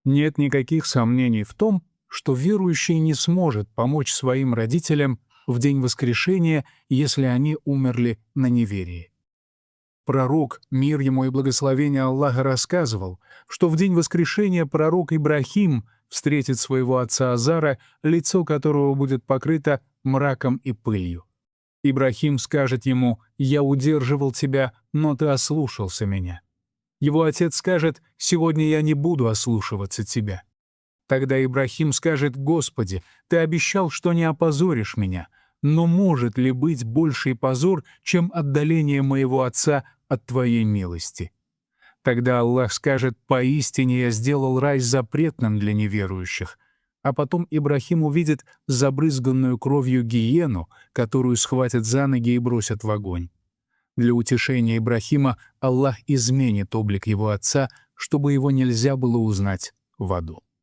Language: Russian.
Нет никаких сомнений в том, что верующий не сможет помочь своим родителям в день воскрешения, если они умерли на неверии. Пророк, мир ему и благословение Аллаха, рассказывал, что в день воскрешения пророк Ибрахим встретит своего отца Азара, лицо которого будет покрыто мраком и пылью. Ибрахим скажет ему: «Я удерживал тебя, но ты ослушался меня». Его отец скажет: «Сегодня я не буду ослушиваться тебя». Тогда Ибрахим скажет: «Господи, ты обещал, что не опозоришь меня, но может ли быть больший позор, чем отдаление моего отца от твоей милости?» Тогда Аллах скажет: «Поистине я сделал рай запретным для неверующих». А потом Ибрахим увидит забрызганную кровью гиену, которую схватят за ноги и бросят в огонь. Для утешения Ибрахима Аллах изменит облик его отца, чтобы его нельзя было узнать в аду.